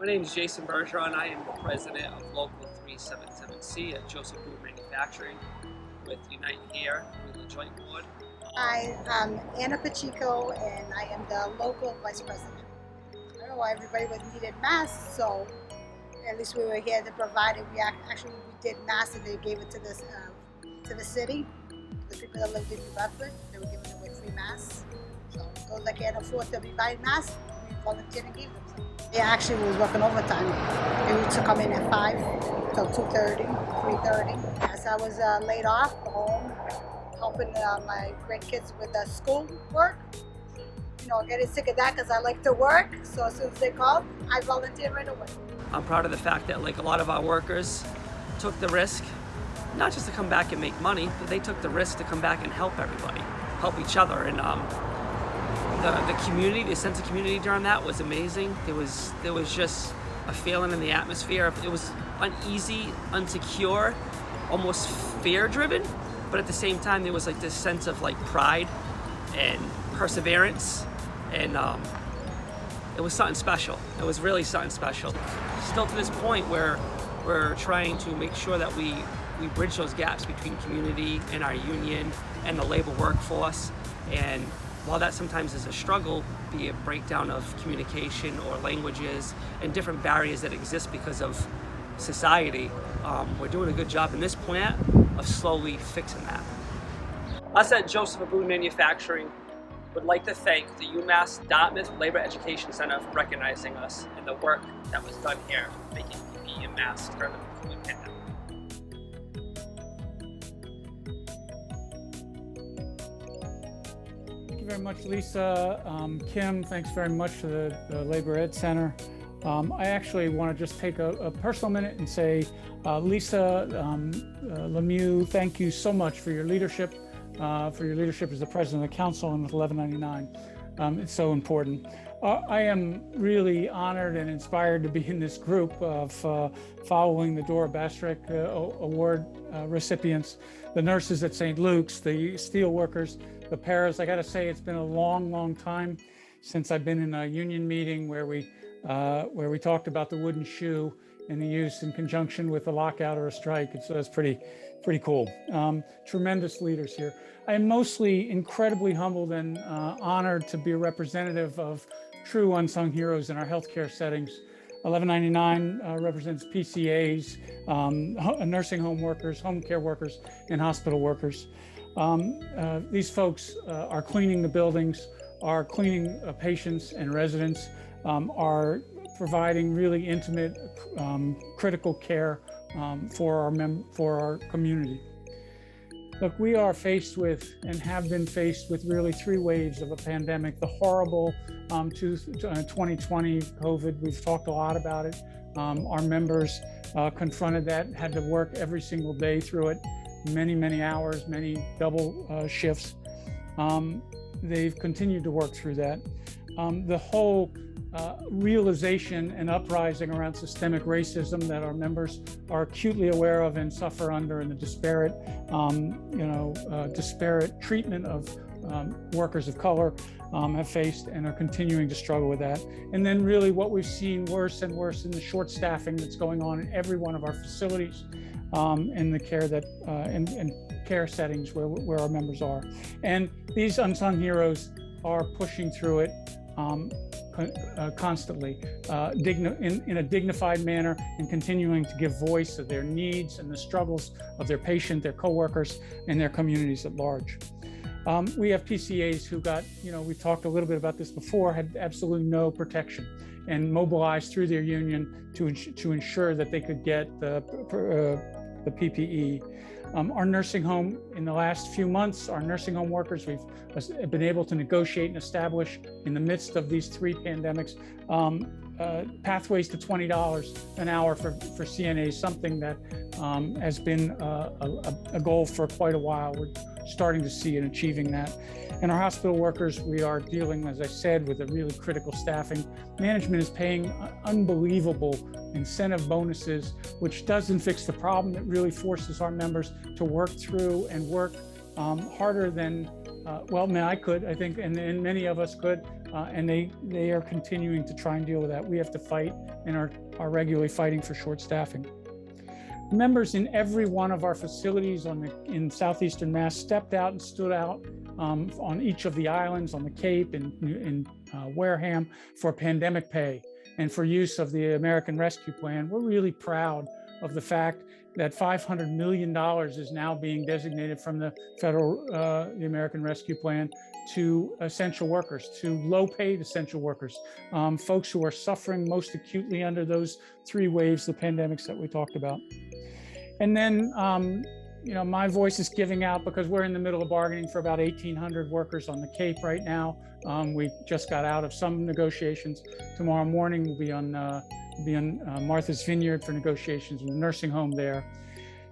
My name is Jason Bergeron. I am the president of Local 377C at Joseph Boone Manufacturing with Unite Here, with the joint board. Hi, I'm Anna Pacheco, and I am the local vice president. I don't know why everybody was needed masks, so at least we were here to provide it. We did masks, and they gave it to the city, the people that lived in New Bedford. They were giving away free masks. So those that can't afford to be buying masks, we volunteered and gave them some. They actually was working overtime. They used to come in at 5 till 2:30, 3:30. As I was laid off home, helping my grandkids with school work. Getting sick of that because I like to work. So as soon as they called, I volunteered right away. I'm proud of the fact that a lot of our workers took the risk, not just to come back and make money, but they took the risk to come back and help everybody, help each other. And the community, the sense of community during that was amazing. There was just a feeling in the atmosphere. It was uneasy, insecure, almost fear-driven, but at the same time there was this sense of pride and perseverance, and it was something special. It was really something special. Still to this point where we're trying to make sure that we bridge those gaps between community and our union and the labor workforce. And while that sometimes is a struggle, be it breakdown of communication or languages and different barriers that exist because of society, we're doing a good job in this plant of slowly fixing that. Us at Joseph Boone Manufacturing would like to thank the UMass Dartmouth Labor Education Center for recognizing us and the work that was done here making PPE and masks during the COVID pandemic. Thank you very much, Lisa. Kim, thanks very much to the Labor Ed Center. I actually want to just take a personal minute and say, Lisa Lemieux, thank you so much for your leadership as the president of the council and with 1199. It's so important. I am really honored and inspired to be in this group of following the Dora Bastrick Award recipients, the nurses at St. Luke's, the steel workers, the paras. I got to say, it's been a long time since I've been in a union meeting where we talked about the wooden shoe and the use in conjunction with a lockout or a strike. It's pretty cool. Tremendous leaders here. I am mostly incredibly humbled and honored to be a representative of true unsung heroes in our healthcare settings. 1199 represents PCAs, nursing home workers, home care workers, and hospital workers. These folks are cleaning the buildings, are cleaning patients and residents, are providing really intimate, critical care for our community. Look, we are faced with and have been faced with really 3 waves of a pandemic. The horrible 2020 COVID, we've talked a lot about it. Our members confronted that, had to work every single day through it, many hours, many double shifts. They've continued to work through that. The whole realization and uprising around systemic racism that our members are acutely aware of and suffer under, and the disparate treatment of workers of color have faced and are continuing to struggle with that. And then really what we've seen worse and worse in the short staffing that's going on in every one of our facilities, and the care that and care settings where our members are. And these unsung heroes are pushing through it constantly, in a dignified manner, and continuing to give voice to their needs and the struggles of their patient, their coworkers, and their communities at large. We have PCAs who got, we talked a little bit about this before, had absolutely no protection and mobilized through their union to ensure that they could get the PPE. Our nursing home, in the last few months, our nursing home workers, we've been able to negotiate and establish, in the midst of these 3 pandemics, pathways to $20 an hour for CNAs, something that has been a goal for quite a while. We're starting to see and achieving that. And our hospital workers, we are dealing, as I said, with a really critical staffing. Management is paying unbelievable incentive bonuses, which doesn't fix the problem. It really forces our members to work through and work harder than well, man, I could, I think, and many of us could, and they are continuing to try and deal with that. We have to fight and are regularly fighting for short staffing. Members in every one of our facilities in southeastern Mass stepped out and stood out on each of the islands, on the Cape, in Wareham, for pandemic pay and for use of the American Rescue Plan. We're really proud of the fact that $500 million is now being designated from the the American Rescue Plan to essential workers, to low-paid essential workers, folks who are suffering most acutely under those three waves, the pandemics that we talked about. And then, my voice is giving out because we're in the middle of bargaining for about 1,800 workers on the Cape right now. We just got out of some negotiations. Tomorrow morning, we'll be on Martha's Vineyard for negotiations in the nursing home there.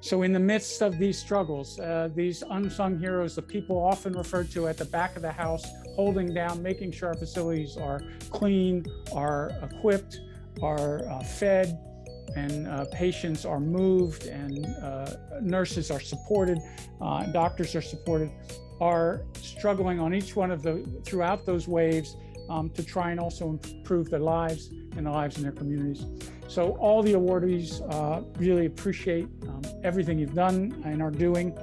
So in the midst of these struggles, these unsung heroes, the people often referred to at the back of the house, holding down, making sure our facilities are clean, are equipped, are fed, and patients are moved, and nurses are supported, doctors are supported, are struggling on each one of throughout those waves to try and also improve their lives and the lives in their communities. So all the awardees really appreciate everything you've done and are doing,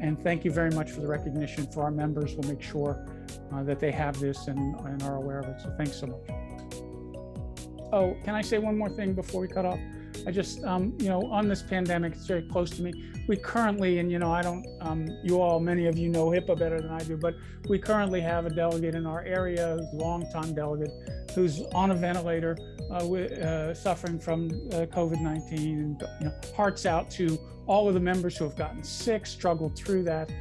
and thank you very much for the recognition for our members. We'll make sure that they have this and are aware of it, so thanks so much. Oh, can I say one more thing before we cut off? I just, on this pandemic, it's very close to me. We currently, and I don't, many of you know HIPAA better than I do, but we currently have a delegate in our area, who's a longtime delegate, who's on a ventilator, suffering from COVID-19. And hearts out to all of the members who have gotten sick, struggled through that,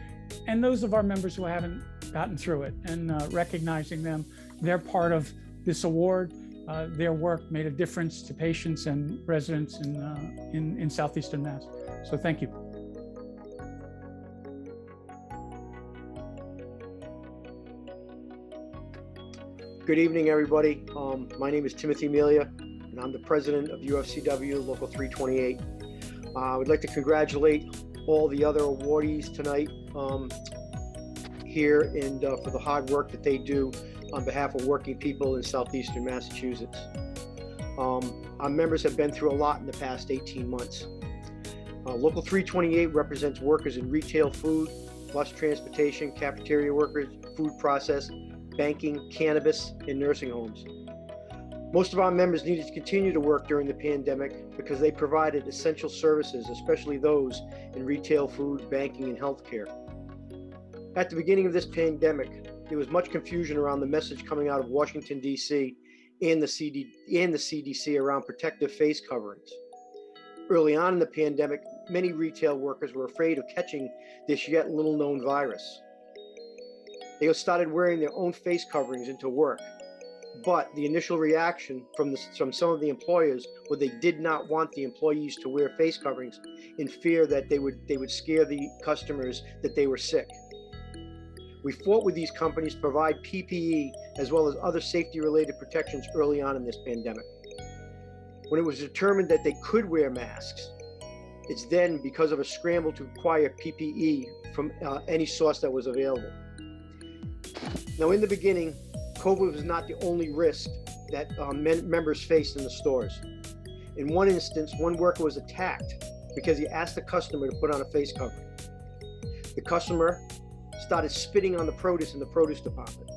and those of our members who haven't gotten through it, and recognizing them. They're part of this award. Their work made a difference to patients and residents in southeastern Mass. So thank you. Good evening, everybody. My name is Timothy Melia, and I'm the president of UFCW Local 328. I would like to congratulate all the other awardees tonight here, and for the hard work that they do on behalf of working people in southeastern Massachusetts. Our members have been through a lot in the past 18 months. Local 328 represents workers in retail, food, bus transportation, cafeteria workers, food process, banking, cannabis, and nursing homes. Most of our members needed to continue to work during the pandemic because they provided essential services, especially those in retail, food, banking, and healthcare. At the beginning of this pandemic, there was much confusion around the message coming out of Washington, D.C. and the CDC around protective face coverings. Early on in the pandemic, many retail workers were afraid of catching this yet little-known virus. They started wearing their own face coverings into work, but the initial reaction from some of the employers was they did not want the employees to wear face coverings in fear that they would scare the customers that they were sick. We fought with these companies to provide PPE as well as other safety-related protections early on in this pandemic. When it was determined that they could wear masks, it's then because of a scramble to acquire PPE from any source that was available. Now, in the beginning, COVID was not the only risk that members faced in the stores. In one instance, one worker was attacked because he asked the customer to put on a face covering. The customer started spitting on the produce in the produce department.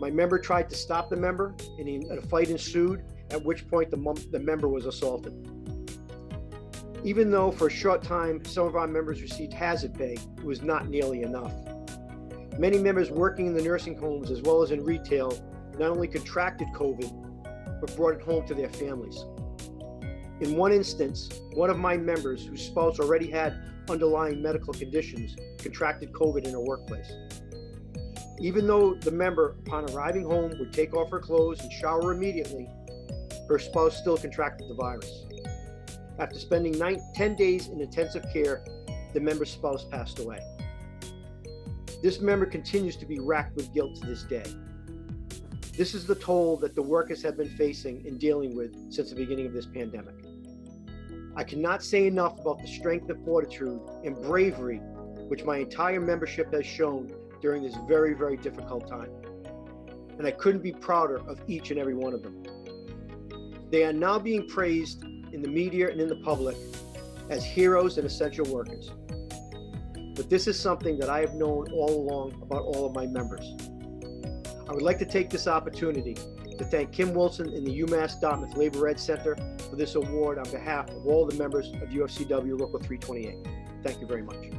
My member tried to stop the member, and a fight ensued, at which point the member was assaulted. Even though for a short time some of our members received hazard pay, it was not nearly enough. Many members working in the nursing homes as well as in retail not only contracted COVID, but brought it home to their families. In one instance, one of my members, whose spouse already had underlying medical conditions, contracted COVID in her workplace. Even though the member, upon arriving home, would take off her clothes and shower immediately, her spouse still contracted the virus. After spending 10 days in intensive care, the member's spouse passed away. This member continues to be racked with guilt to this day. This is the toll that the workers have been facing and dealing with since the beginning of this pandemic. I cannot say enough about the strength and fortitude and bravery which my entire membership has shown during this very, very difficult time. And I couldn't be prouder of each and every one of them. They are now being praised in the media and in the public as heroes and essential workers. But this is something that I have known all along about all of my members. I would like to take this opportunity to thank Kim Wilson and the UMass Dartmouth Labor Ed Center for this award on behalf of all the members of UFCW Local 328. Thank you very much.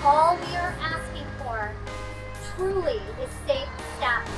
All we are asking for truly is safe staffing.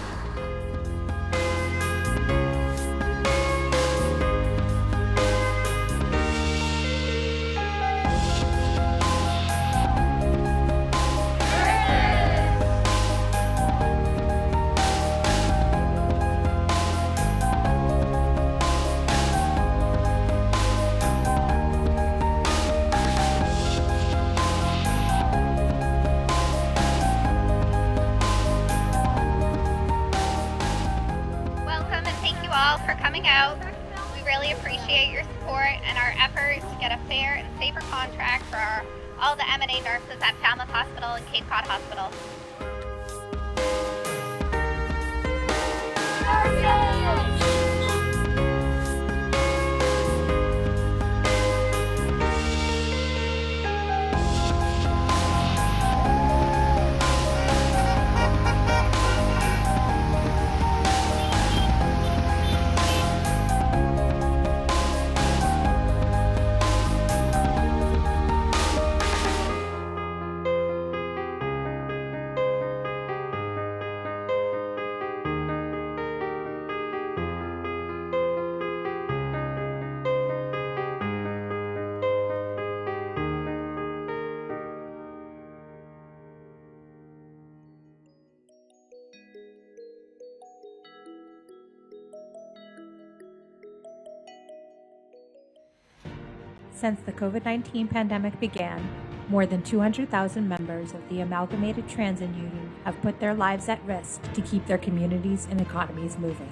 For coming out. We really appreciate your support and our efforts to get a fair and safer contract for all the M&A nurses at Falmouth Hospital and Cape Cod Hospital. Since the COVID-19 pandemic began, more than 200,000 members of the Amalgamated Transit Union have put their lives at risk to keep their communities and economies moving.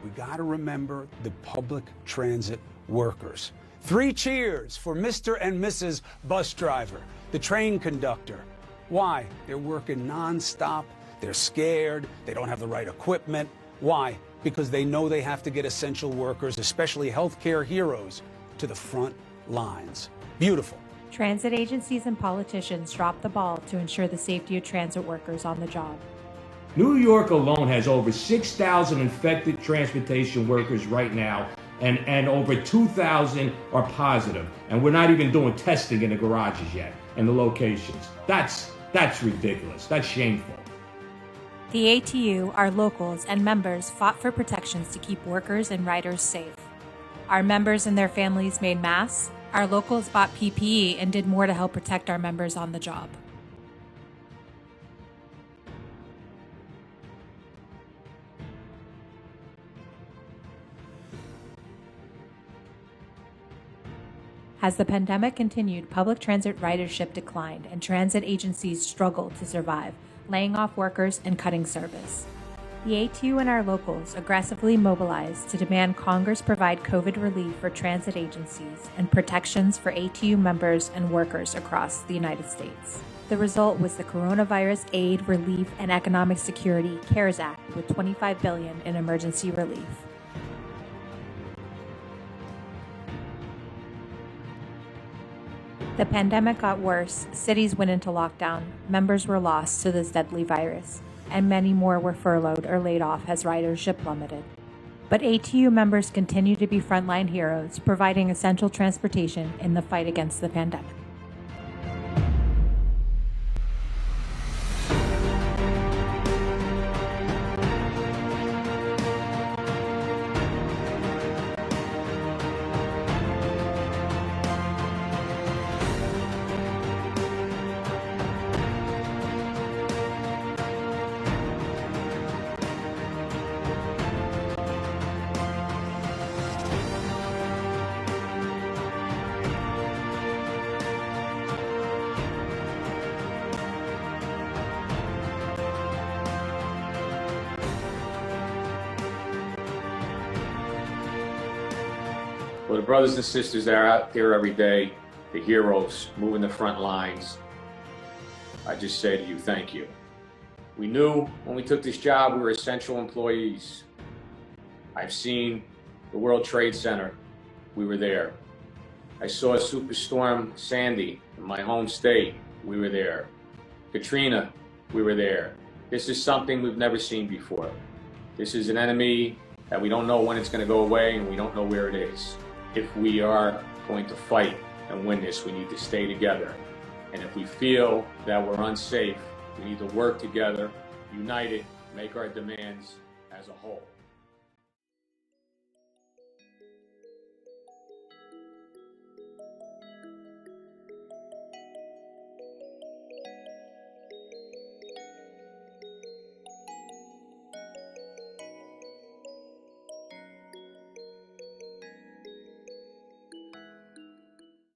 We got to remember the public transit workers. 3 cheers for Mr. and Mrs. Bus Driver, the train conductor. Why? They're working nonstop. They're scared. They don't have the right equipment. Why? Because they know they have to get essential workers, especially healthcare heroes, to the front lines. Beautiful. Transit agencies and politicians dropped the ball to ensure the safety of transit workers on the job. New York alone has over 6,000 infected transportation workers right now, and over 2,000 are positive. And we're not even doing testing in the garages yet and the locations. That's ridiculous. That's shameful. The ATU, our locals, and members fought for protections to keep workers and riders safe. Our members and their families made masks. Our locals bought PPE and did more to help protect our members on the job. As the pandemic continued, public transit ridership declined and transit agencies struggled to survive, laying off workers and cutting service. The ATU and our locals aggressively mobilized to demand Congress provide COVID relief for transit agencies and protections for ATU members and workers across the United States. The result was the Coronavirus Aid, Relief, and Economic Security CARES Act with $25 billion in emergency relief. The pandemic got worse, cities went into lockdown, members were lost to this deadly virus, and many more were furloughed or laid off as ridership plummeted. But ATU members continue to be frontline heroes, providing essential transportation in the fight against the pandemic. Well, the brothers and sisters that are out there every day, the heroes moving the front lines, I just say to you, thank you. We knew when we took this job we were essential employees. I've seen the World Trade Center. We were there. I saw Superstorm Sandy in my home state. We were there. Katrina, we were there. This is something we've never seen before. This is an enemy that we don't know when it's going to go away, and we don't know where it is. If we are going to fight and win this, we need to stay together. And if we feel that we're unsafe, we need to work together, united, make our demands as a whole.